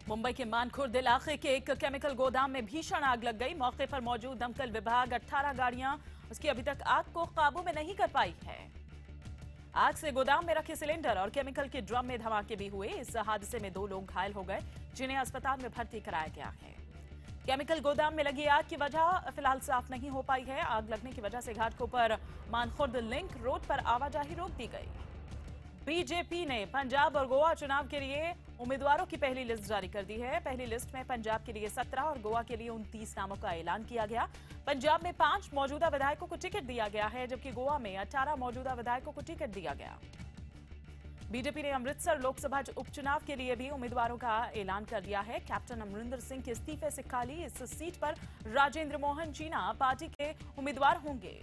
मुंबई के मानखुर्द इलाके के एक केमिकल गोदाम में भीषण आग लग गई। मौके पर मौजूद दमकल विभाग 18 गाड़ियां उसकी अभी तक आग को काबू में नहीं कर पाई है। आग से गोदाम में रखे सिलेंडर और केमिकल के ड्रम में धमाके भी हुए। इस हादसे में 2 लोग घायल हो गए, जिन्हें अस्पताल में भर्ती कराया गया है। केमिकल गोदाम में लगी आग की वजह फिलहाल साफ नहीं हो पाई है। आग लगने की वजह से घाटकों पर मानखुर्द लिंक रोड पर आवाजाही रोक दी गई। बीजेपी ने पंजाब और गोवा चुनाव के लिए उम्मीदवारों की पहली लिस्ट जारी कर दी है। पहली लिस्ट में पंजाब के लिए 17 और गोवा के लिए 29 नामों का ऐलान किया गया। पंजाब में 5 मौजूदा विधायकों को टिकट दिया गया है, जबकि गोवा में 18 मौजूदा विधायकों को टिकट दिया गया। बीजेपी ने अमृतसर लोकसभा उपचुनाव के लिए भी उम्मीदवारों का ऐलान कर दिया है। कैप्टन अमरिंदर सिंह के इस्तीफे से खाली इस सीट पर राजेंद्र मोहन जीना पार्टी के उम्मीदवार होंगे।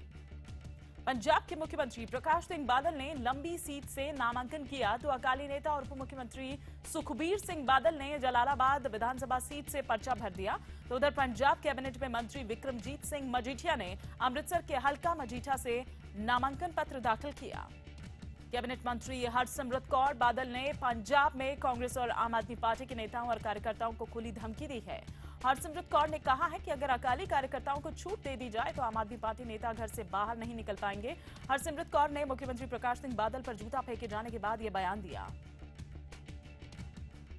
पंजाब के मुख्यमंत्री प्रकाश सिंह बादल ने लंबी सीट से नामांकन किया तो अकाली नेता और उप मुख्यमंत्री सुखबीर सिंह बादल ने जलालाबाद विधानसभा सीट से पर्चा भर दिया। तो उधर पंजाब कैबिनेट में मंत्री विक्रमजीत सिंह मजीठिया ने अमृतसर के हल्का मजीठा से नामांकन पत्र दाखिल किया। कैबिनेट मंत्री हरसिमरत कौर बादल ने पंजाब में कांग्रेस और आम आदमी पार्टी के नेताओं और कार्यकर्ताओं को खुली धमकी दी है। हरसिमरत कौर ने कहा है कि अगर अकाली कार्यकर्ताओं को छूट दे दी जाए तो आम आदमी पार्टी नेता घर से बाहर नहीं निकल पाएंगे। हरसिमरत कौर ने मुख्यमंत्री प्रकाश सिंह बादल पर जूता फेंके जाने के बाद यह बयान दिया।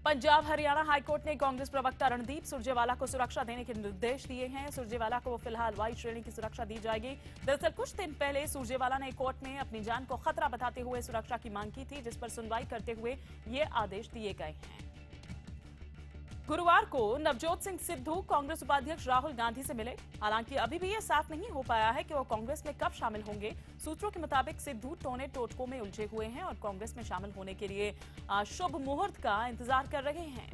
पंजाब हरियाणा हाईकोर्ट ने कांग्रेस प्रवक्ता रणदीप सुरजेवाला को सुरक्षा देने के निर्देश दिए हैं। सुरजेवाला को फिलहाल वाई श्रेणी की सुरक्षा दी जाएगी। दरअसल कुछ दिन पहले सुरजेवाला ने कोर्ट में अपनी जान को खतरा बताते हुए सुरक्षा की मांग की थी, जिस पर सुनवाई करते हुए ये आदेश दिए गए हैं। गुरुवार को नवजोत सिंह सिद्धू कांग्रेस उपाध्यक्ष राहुल गांधी से मिले। हालांकि अभी भी यह साफ नहीं हो पाया है कि वो कांग्रेस में कब शामिल होंगे। सूत्रों के मुताबिक सिद्धू टोने टोटकों में उलझे हुए हैं और कांग्रेस में शामिल होने के लिए शुभ मुहूर्त का इंतजार कर रहे हैं।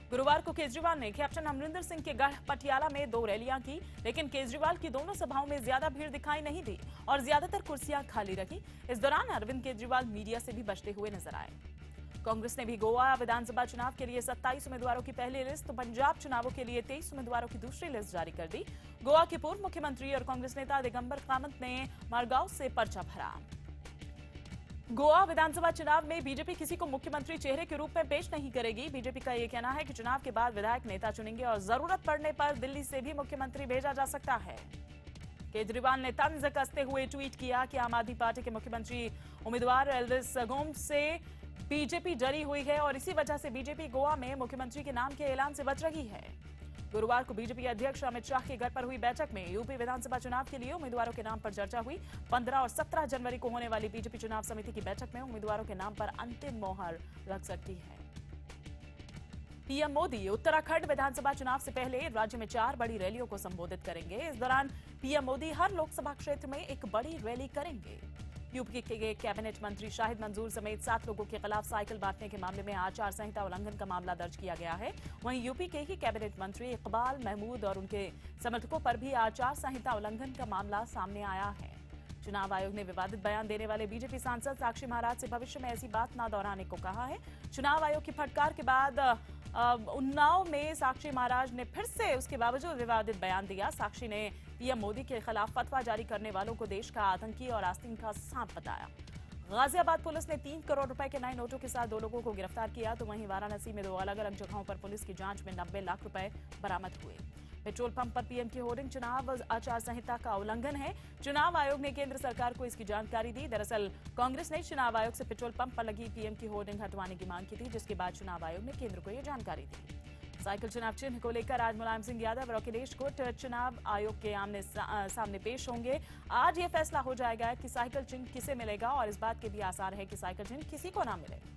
गुरुवार को केजरीवाल ने कैप्टन अमरिंदर सिंह के गढ़ पटियाला में 2 रैलियां की, लेकिन केजरीवाल की दोनों सभाओं में ज्यादा भीड़ दिखाई नहीं दी और ज्यादातर कुर्सियां खाली रही। इस दौरान अरविंद केजरीवाल मीडिया से भी बचते हुए नजर आए। कांग्रेस ने भी गोवा विधानसभा चुनाव के लिए 27 उम्मीदवारों की पहली लिस्ट तो पंजाब चुनावों के लिए 23 उम्मीदवारों की दूसरी लिस्ट जारी कर दी। गोवा के पूर्व मुख्यमंत्री और कांग्रेस नेता दिगंबर कामत ने मारगांव से पर्चा भरा। गोवा विधानसभा चुनाव में बीजेपी किसी को मुख्यमंत्री चेहरे के रूप में पेश नहीं करेगी। बीजेपी का यह कहना है कि चुनाव के बाद विधायक नेता चुनेंगे और जरूरत पड़ने पर दिल्ली से भी मुख्यमंत्री भेजा जा सकता है। केजरीवाल ने तंज कसते हुए ट्वीट किया कि आम आदमी पार्टी के मुख्यमंत्री उम्मीदवार एल्विस गोम्स से बीजेपी डरी हुई है और इसी वजह से बीजेपी गोवा में मुख्यमंत्री के नाम के ऐलान से बच रही है। गुरुवार को बीजेपी अध्यक्ष अमित शाह के घर पर हुई बैठक में यूपी विधानसभा चुनाव के लिए उम्मीदवारों के नाम पर चर्चा हुई। 15 और 17 जनवरी को होने वाली बीजेपी चुनाव समिति की बैठक में उम्मीदवारों के नाम पर अंतिम मोहर लग सकती है। पीएम मोदी उत्तराखंड विधानसभा चुनाव से पहले राज्य में 4 बड़ी रैलियों को संबोधित करेंगे। इस दौरान पीएम मोदी हर लोकसभा क्षेत्र में एक बड़ी रैली करेंगे। यूपी के कैबिनेट मंत्री शाहिद मंसूर समेत 7 लोगों के खिलाफ साइकिल बांटने के मामले में आचार संहिता उल्लंघन का मामला दर्ज किया गया है। वहीं यूपी के ही कैबिनेट मंत्री इकबाल महमूद और उनके समर्थकों पर भी आचार संहिता उल्लंघन का मामला सामने आया है। चुनाव आयोग ने विवादित बयान देने वाले बीजेपी सांसद साक्षी महाराज से भविष्य में ऐसी बात न दोहराने को कहा है। चुनाव आयोग की फटकार के बाद उन्नाव में साक्षी महाराज ने फिर से उसके बावजूद विवादित बयान दिया। साक्षी ने पीएम मोदी के खिलाफ फतवा जारी करने वालों को देश का आतंकी और आस्तीन का सांप बताया। गाजियाबाद पुलिस ने 3 करोड़ रुपए के नए नोटों के साथ 2 लोगों को गिरफ्तार किया। तो वहीं वाराणसी में 2 अलग अलग जगहों पर पुलिस की जांच में 90 लाख रुपए बरामद हुए। पेट्रोल पंप पर पीएम की होर्डिंग चुनाव आचार संहिता का उल्लंघन है। चुनाव आयोग ने केंद्र सरकार को इसकी जानकारी दी। दरअसल कांग्रेस ने चुनाव आयोग से पेट्रोल पंप पर लगी पीएम की होर्डिंग हटवाने की मांग की थी, जिसके बाद चुनाव आयोग ने केंद्र को यह जानकारी दी। साइकिल चुनाव चिन्ह को लेकर आज मुलायम सिंह यादव और अखिलेश कोट चुनाव आयोग के आमने सामने पेश होंगे। आज यह फैसला हो जाएगा कि साइकिल चिन्ह किसे मिलेगा और इस बात के भी आसार है कि साइकिल चिन्ह किसी को ना मिले।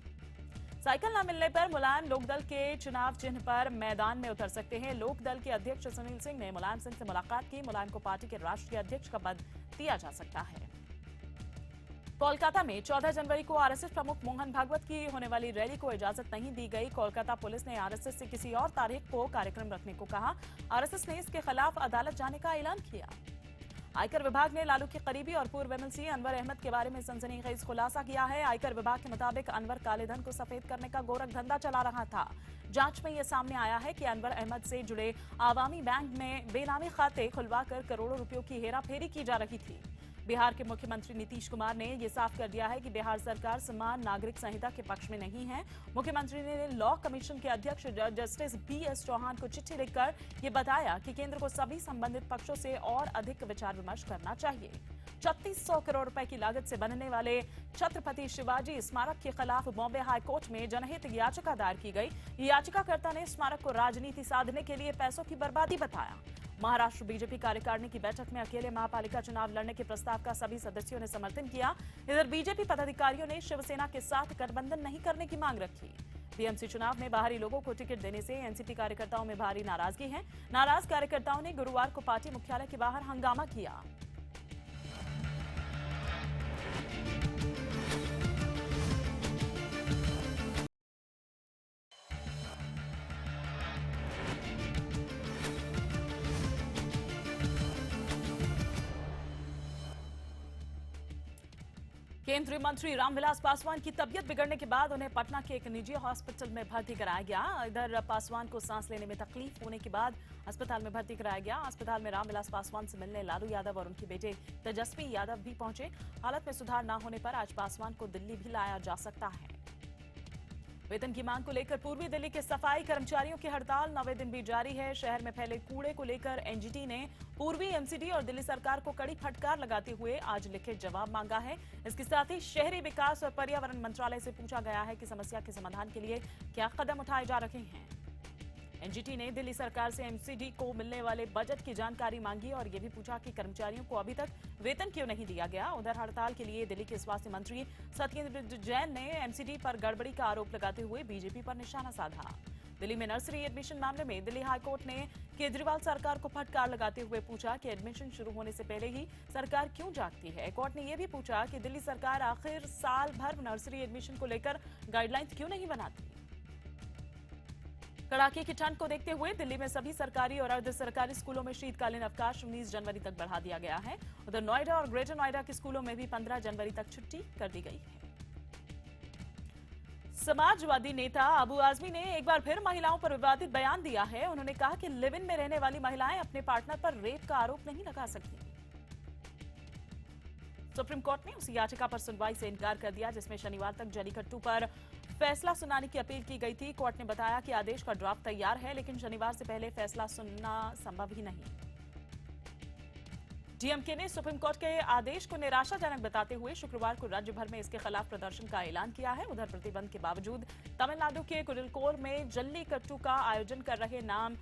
साइकिल न मिलने पर मुलायम लोकदल के चुनाव चिन्ह पर मैदान में उतर सकते हैं। लोकदल के अध्यक्ष सुनील सिंह ने मुलायम सिंह से मुलाकात की। मुलायम को पार्टी के राष्ट्रीय अध्यक्ष का पद दिया जा सकता है। कोलकाता में 14 जनवरी को आरएसएस प्रमुख मोहन भागवत की होने वाली रैली को इजाजत नहीं दी गई। कोलकाता पुलिस ने आरएसएस से किसी और तारीख को कार्यक्रम रखने को कहा। आरएसएस ने इसके खिलाफ अदालत जाने का ऐलान किया। आयकर विभाग ने लालू के करीबी और पूर्व एमएलसी अनवर अहमद के बारे में सनसनीखेज खुलासा किया है। आयकर विभाग के मुताबिक अनवर काले धन को सफेद करने का गोरख धंधा चला रहा था। जांच में यह सामने आया है कि अनवर अहमद से जुड़े आवामी बैंक में बेनामी खाते खुलवाकर करोड़ों रुपयों की हेराफेरी की जा रही थी। बिहार के मुख्यमंत्री नीतीश कुमार ने यह साफ कर दिया है कि बिहार सरकार समान नागरिक संहिता के पक्ष में नहीं है। मुख्यमंत्री ने लॉ कमीशन के अध्यक्ष जस्टिस BS चौहान को चिट्ठी लिखकर ये बताया कि केंद्र को सभी संबंधित पक्षों से और अधिक विचार विमर्श करना चाहिए। 3600 करोड़ रुपए की लागत से बनने वाले छत्रपति शिवाजी स्मारक के खिलाफ बॉम्बे हाई कोर्ट में जनहित याचिका दायर की गई। याचिकाकर्ता ने स्मारक को राजनीति साधने के लिए पैसों की बर्बादी बताया। महाराष्ट्र बीजेपी कार्यकारिणी की बैठक में अकेले महापालिका चुनाव लड़ने के प्रस्ताव का सभी सदस्यों ने समर्थन किया। इधर बीजेपी पदाधिकारियों ने शिवसेना के साथ गठबंधन नहीं करने की मांग रखी। बीएमसी चुनाव में बाहरी लोगों को टिकट देने से एनसीपी कार्यकर्ताओं में भारी नाराजगी है। नाराज कार्यकर्ताओं ने गुरुवार को पार्टी मुख्यालय के बाहर हंगामा किया। केंद्रीय मंत्री रामविलास पासवान की तबीयत बिगड़ने के बाद उन्हें पटना के एक निजी हॉस्पिटल में भर्ती कराया गया। इधर पासवान को सांस लेने में तकलीफ होने के बाद अस्पताल में भर्ती कराया गया। अस्पताल में रामविलास पासवान से मिलने लालू यादव और उनके बेटे तेजस्वी यादव भी पहुंचे। हालत में सुधार न होने पर आज पासवान को दिल्ली भी लाया जा सकता है। वेतन की मांग को लेकर पूर्वी दिल्ली के सफाई कर्मचारियों की हड़ताल 9वें दिन भी जारी है। शहर में फैले कूड़े को लेकर एनजीटी ने पूर्वी एमसीडी और दिल्ली सरकार को कड़ी फटकार लगाते हुए आज लिखित जवाब मांगा है। इसके साथ ही शहरी विकास और पर्यावरण मंत्रालय से पूछा गया है कि समस्या के समाधान के लिए क्या कदम उठाए जा रहे हैं। एनजीटी ने दिल्ली सरकार से एमसीडी को मिलने वाले बजट की जानकारी मांगी और ये भी पूछा कि कर्मचारियों को अभी तक वेतन क्यों नहीं दिया गया। उधर हड़ताल के लिए दिल्ली के स्वास्थ्य मंत्री सत्येंद्र जैन ने एमसीडी पर गड़बड़ी का आरोप लगाते हुए बीजेपी पर निशाना साधा। दिल्ली में नर्सरी एडमिशन मामले में दिल्ली हाईकोर्ट ने केजरीवाल सरकार को फटकार लगाते हुए पूछा कि एडमिशन शुरू होने से पहले ही सरकार क्यों जागती है। कोर्ट ने यह भी पूछा कि दिल्ली सरकार आखिर साल भर नर्सरी एडमिशन को लेकर गाइडलाइंस क्यों नहीं बनाती। कड़ाके की ठंड को देखते हुए दिल्ली में सभी सरकारी और अर्ध सरकारी स्कूलों में शीतकालीन अवकाश 19 जनवरी तक बढ़ा दिया गया है। उधर नोएडा और ग्रेटर नोएडा के स्कूलों में भी 15 जनवरी तक छुट्टी कर दी गई है। समाजवादी नेता अबू आजमी ने एक बार फिर महिलाओं पर विवादित बयान दिया है। उन्होंने कहा कि लिव इन में रहने वाली महिलाएं अपने पार्टनर पर रेप का आरोप नहीं लगा सकती। सुप्रीम कोर्ट ने उस याचिका पर सुनवाई से इनकार कर दिया जिसमें शनिवार तक जलीकट्टू पर फैसला सुनाने की अपील की गई थी। कोर्ट ने बताया कि आदेश का ड्राफ्ट तैयार है लेकिन शनिवार से पहले फैसला सुनना संभव ही नहीं। डीएमके ने सुप्रीम कोर्ट के आदेश को निराशाजनक बताते हुए शुक्रवार को राज्य भर में इसके खिलाफ प्रदर्शन का ऐलान किया है। उधर प्रतिबंध के बावजूद तमिलनाडु के कुरिलकोर में जल्लीकट्टू का आयोजन कर रहे नाम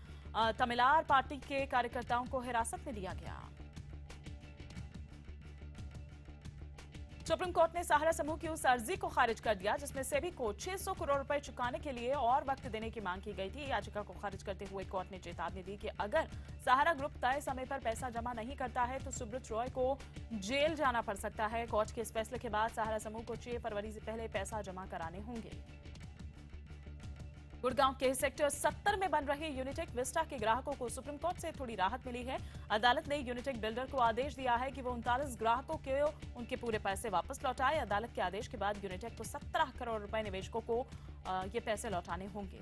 तमिलार पार्टी के कार्यकर्ताओं को हिरासत में लिया गया। सुप्रीम कोर्ट ने सहारा समूह की उस अर्जी को खारिज कर दिया जिसमें सेबी को 600 करोड़ रुपए चुकाने के लिए और वक्त देने की मांग की गई थी। याचिका को खारिज करते हुए कोर्ट ने चेतावनी दी कि अगर सहारा ग्रुप तय समय पर पैसा जमा नहीं करता है तो सुब्रत रॉय को जेल जाना पड़ सकता है। कोर्ट के इस फैसले के बाद सहारा समूह को 6 फरवरी से पहले पैसा जमा कराने होंगे। गुड़गांव के सेक्टर 70 में बन रहे यूनिटेक विस्टा के ग्राहकों को सुप्रीम कोर्ट से थोड़ी राहत मिली है। अदालत ने यूनिटेक बिल्डर को आदेश दिया है कि वो 39 ग्राहकों के उनके पूरे पैसे वापस लौटाए। अदालत के आदेश के बाद यूनिटेक को 17 करोड़ रुपए निवेशकों को ये पैसे लौटाने होंगे।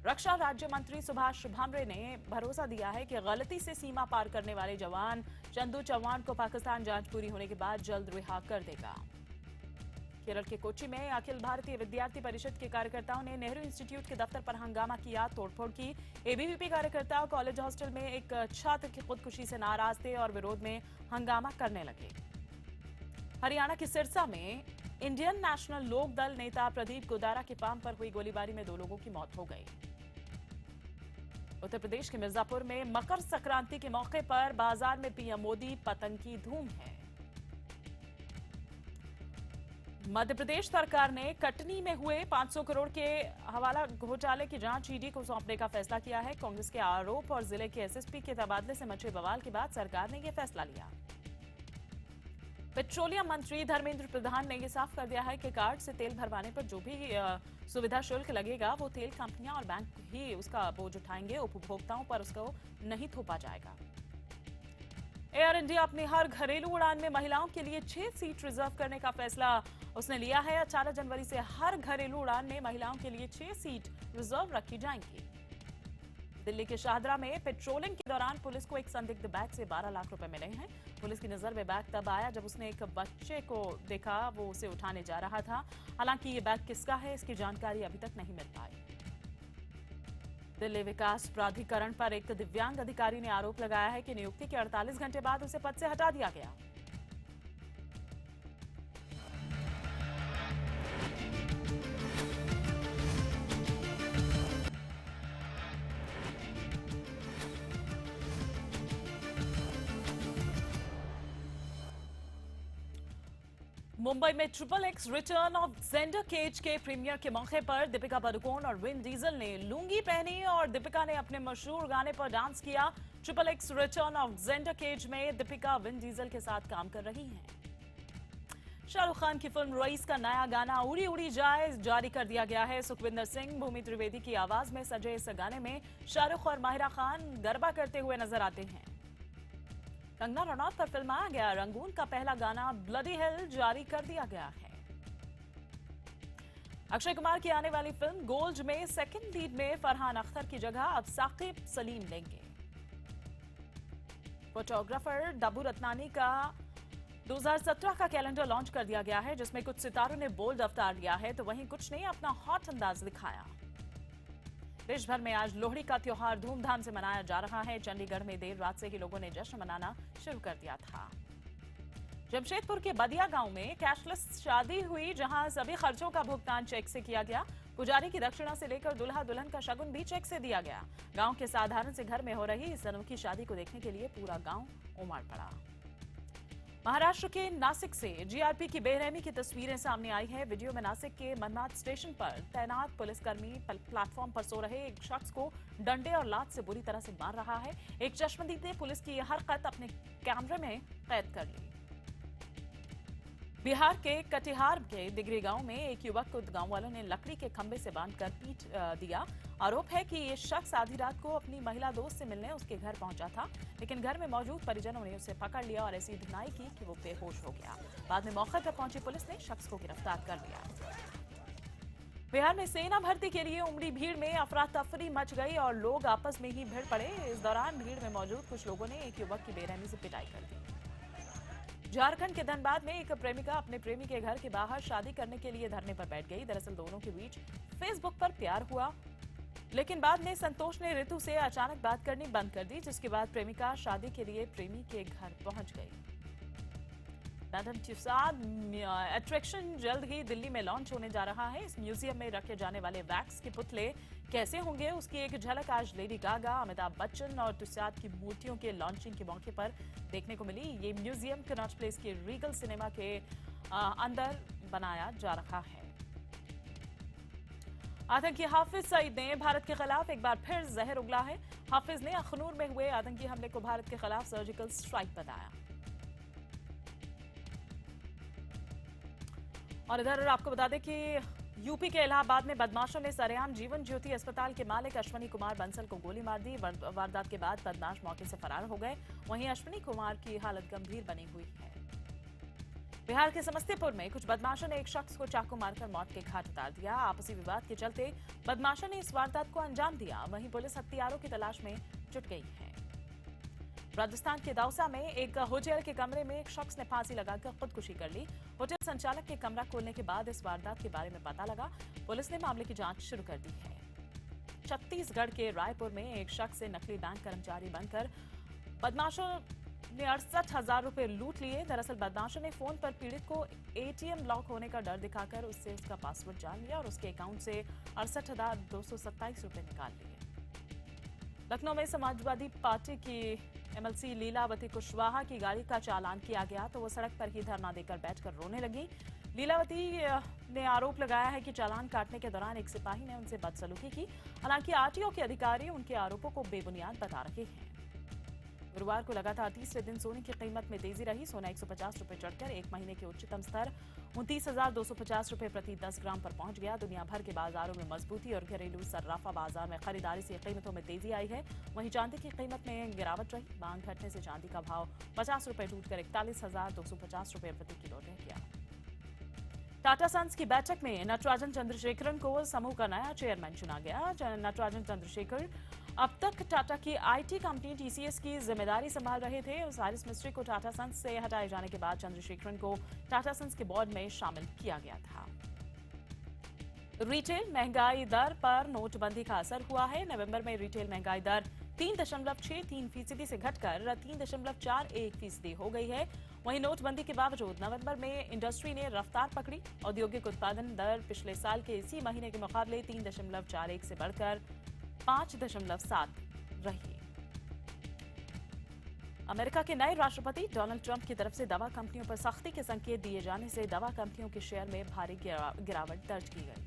रक्षा राज्य मंत्री सुभाष भामरे ने भरोसा दिया है कि गलती से सीमा पार करने वाले जवान चंदू चौहान को पाकिस्तान जांच पूरी होने के बाद जल्द रिहा कर देगा। केरल के कोच्चि में अखिल भारतीय विद्यार्थी परिषद के कार्यकर्ताओं ने नेहरू इंस्टीट्यूट के दफ्तर पर हंगामा किया, तोड़फोड़ की। एबीवीपी कार्यकर्ता कॉलेज हॉस्टल में एक छात्र की खुदकुशी से नाराज थे और विरोध में हंगामा करने लगे। हरियाणा के सिरसा में इंडियन नेशनल लोक दल नेता प्रदीप गोदारा के फार्म पर हुई गोलीबारी में 2 लोगों की मौत हो गई। उत्तर प्रदेश के मिर्जापुर में मकर संक्रांति के मौके पर बाजार में पीएम मोदी पतंग की धूम है। मध्य प्रदेश सरकार ने कटनी में हुए 500 करोड़ के हवाला घोटाले की जांच ईडी को सौंपने का फैसला किया है। कांग्रेस के आरोप और जिले के एसएसपी के तबादले से मचे बवाल के बाद सरकार ने यह फैसला लिया। पेट्रोलियम मंत्री धर्मेंद्र प्रधान ने यह साफ कर दिया है कि कार्ड से तेल भरवाने पर जो भी सुविधा शुल्क लगेगा वो तेल कंपनियां और बैंक ही उसका बोझ उठाएंगे, उपभोक्ताओं पर उसको नहीं थोपा जाएगा। एयर इंडिया अपनी हर घरेलू उड़ान में महिलाओं के लिए 6 सीट रिजर्व करने का फैसला उसने लिया है। 18 जनवरी से हर घरेलू उड़ान में महिलाओं के लिए 6 सीट रिजर्व रखी जाएंगी। दिल्ली के शाहदरा में पेट्रोलिंग के दौरान पुलिस को एक संदिग्ध बैग से 12 लाख रुपए मिले हैं। पुलिस की नजर में बैग तब आया जब उसने एक बच्चे को देखा, वो उसे उठाने जा रहा था। हालांकि ये बैग किसका है, इसकी जानकारी अभी तक नहीं मिल पाई। दिल्ली विकास प्राधिकरण पर एक दिव्यांग अधिकारी ने आरोप लगाया है कि नियुक्ति के 48 घंटे बाद उसे पद से हटा दिया गया। मुंबई में triple X return of Xander Cage के प्रीमियर के मौके पर दीपिका पादुकोण और विन डीजल ने लुंगी पहनी और दीपिका ने अपने मशहूर गाने पर डांस किया। Triple X return of Xander Cage में दीपिका विन डीजल के साथ काम कर रही हैं। शाहरुख खान की फिल्म रईस का नया गाना उड़ी उड़ी जाए जारी कर दिया गया है। सुखविंदर सिंह, भूमि त्रिवेदी की आवाज में सजे इस गाने में शाहरुख और माहिरा खान गरबा करते हुए नजर आते हैं। कंगना रनौत पर फिल्माया गया रंगून का पहला गाना ब्लडी हेल जारी कर दिया गया है। अक्षय कुमार की आने वाली फिल्म गोल्ड में सेकंड लीड में फरहान अख्तर की जगह अब साकिब सलीम लेंगे। फोटोग्राफर डब्बू रत्नानी का 2017 का कैलेंडर लॉन्च कर दिया गया है, जिसमें कुछ सितारों ने बोल्ड अवतार लिया है तो वहीं कुछ ने अपना हॉट अंदाज दिखाया। देश भर में आज लोहड़ी का त्योहार धूमधाम से मनाया जा रहा है। चंडीगढ़ में देर रात से ही लोगों ने जश्न मनाना शुरू कर दिया था। जमशेदपुर के बदिया गांव में कैशलेस शादी हुई, जहां सभी खर्चों का भुगतान चेक से किया गया। पुजारी की दक्षिणा से लेकर दुल्हा दुल्हन का शगुन भी चेक से दिया गया। गांव के साधारण से घर में हो रही इस अनोखी शादी को देखने के लिए पूरा गांव उमड़ पड़ा। महाराष्ट्र के नासिक से जीआरपी की बेरहमी की तस्वीरें सामने आई है। वीडियो में नासिक के मनमाड स्टेशन पर तैनात पुलिसकर्मी प्लेटफॉर्म पर सो रहे एक शख्स को डंडे और लात से बुरी तरह से मार रहा है। एक चश्मदीद ने पुलिस की यह हरकत अपने कैमरे में कैद कर ली। बिहार के कटिहार के दिगरी गांव में एक युवक को गांव वालों ने लकड़ी के खंभे से बांधकर पीट दिया। आरोप है कि ये शख्स आधी रात को अपनी महिला दोस्त से मिलने उसके घर पहुंचा था, लेकिन घर में मौजूद परिजनों ने उसे पकड़ लिया और ऐसी धुनाई की कि वो बेहोश हो गया। बाद में मौके पर पहुंची पुलिस ने शख्स को गिरफ्तार कर लिया। बिहार में सेना भर्ती के लिए उमड़ी भीड़ में अफरा तफरी मच गई और लोग आपस में ही भिड़ पड़े। इस दौरान भीड़ में मौजूद कुछ लोगों ने एक युवक की बेरहमी से पिटाई कर दी। झारखंड के धनबाद में एक प्रेमिका अपने प्रेमी के घर के बाहर शादी करने के लिए धरने पर बैठ गई। दरअसल दोनों के बीच फेसबुक पर प्यार हुआ, लेकिन बाद में संतोष ने ऋतु से अचानक बात करनी बंद कर दी, जिसके बाद प्रेमिका शादी के लिए प्रेमी के घर पहुंच गई। लंदन ट्यूसाड अट्रैक्शन जल्द ही दिल्ली में लॉन्च होने जा रहा है। इस म्यूजियम में रखे जाने वाले वैक्स के पुतले कैसे होंगे, उसकी एक झलक आज लेडी गागा, अमिताभ बच्चन और ट्यूसाड की मूर्तियों के लॉन्चिंग के मौके पर देखने को मिली। ये म्यूजियम कनॉट प्लेस के रीगल सिनेमा के अंदर बनाया जा रहा है। आतंकी हाफिज सईद ने भारत के खिलाफ एक बार फिर जहर उगला है। हाफिज ने अखनूर में हुए आतंकी हमले को भारत के खिलाफ सर्जिकल स्ट्राइक बताया। और इधर आपको बता दें कि यूपी के इलाहाबाद में बदमाशों ने सरेआम जीवन ज्योति अस्पताल के मालिक अश्विनी कुमार बंसल को गोली मार दी। वारदात के बाद बदमाश मौके से फरार हो गए। वहीं अश्विनी कुमार की हालत गंभीर बनी हुई है। बिहार के समस्तीपुर में कुछ बदमाशों ने एक शख्स को चाकू मारकर मौत के घाट उतार दिया। आपसी विवाद के चलते बदमाशों ने इस वारदात को अंजाम दिया। वहीं पुलिस हत्यारों की तलाश में जुट गई है। राजस्थान के दौसा में एक होटल के कमरे में एक शख्स ने फांसी लगाकर खुदकुशी कर ली। होटल संचालक के कमरा खोलने के बाद इस वारदात के बारे में पता लगा। पुलिस ने मामले की जांच शुरू कर दी है। छत्तीसगढ़ के रायपुर में एक शख्स से नकली बैंक कर्मचारी बनकर बदमाशों ने 68,000 रुपए लूट लिए। दरअसल बदमाशों ने फोन पर पीड़ित को एटीएम लॉक होने का डर दिखाकर उससे उसका पासवर्ड जान लिया और उसके अकाउंट से 68,227 रुपए निकाल लिए। लखनऊ में समाजवादी पार्टी की एमएलसी लीलावती कुशवाहा की गाड़ी का चालान किया गया तो वो सड़क पर ही धरना देकर बैठकर रोने लगी। लीलावती ने आरोप लगाया है कि चालान काटने के दौरान एक सिपाही ने उनसे बदसलूकी की। हालांकि आरटीओ के अधिकारी उनके आरोपों को बेबुनियाद बता रहे हैं। गुरुवार को लगातार तीसरे दिन सोने की कीमत में तेजी रही। सोना 150 रुपए चढ़कर एक महीने के उच्चतम स्तर 29,250 रुपए प्रति 10 ग्राम पर पहुंच गया। दुनिया भर के बाजारों में मजबूती और घरेलू सर्राफा बाजार में खरीदारी से कीमतों में तेजी आई है। वहीं चांदी की कीमत में गिरावट रही। मांग घटने से चांदी का भाव 50 रुपए टूटकर 41,250 रुपए प्रति किलो रह गया। टाटा सन्स की बैठक में नटराजन चंद्रशेखरन को समूह का नया चेयरमैन चुना गया। नटराजन चंद्रशेखर अब तक टाटा की आईटी कंपनी टीसीएस की जिम्मेदारी संभाल रहे थे। हारिस मिस्त्री को टाटा सन्स से हटाए जाने के बाद चंद्रशेखरन को टाटा सन्स के बोर्ड में शामिल किया गया था। रिटेल महंगाई दर पर नोटबंदी का असर हुआ है। नवंबर में रिटेल महंगाई दर 3.63% से घटकर 3.41% हो गई है। वहीं नोटबंदी के बावजूद नवंबर में इंडस्ट्री ने रफ्तार पकड़ी। औद्योगिक उत्पादन दर पिछले साल के इसी महीने के मुकाबले 3.41 से बढ़कर 5.7 रही। अमेरिका के नए राष्ट्रपति डोनाल्ड ट्रंप की तरफ से दवा कंपनियों पर सख्ती के संकेत दिए जाने से दवा कंपनियों के शेयर में भारी गिरावट दर्ज की गई।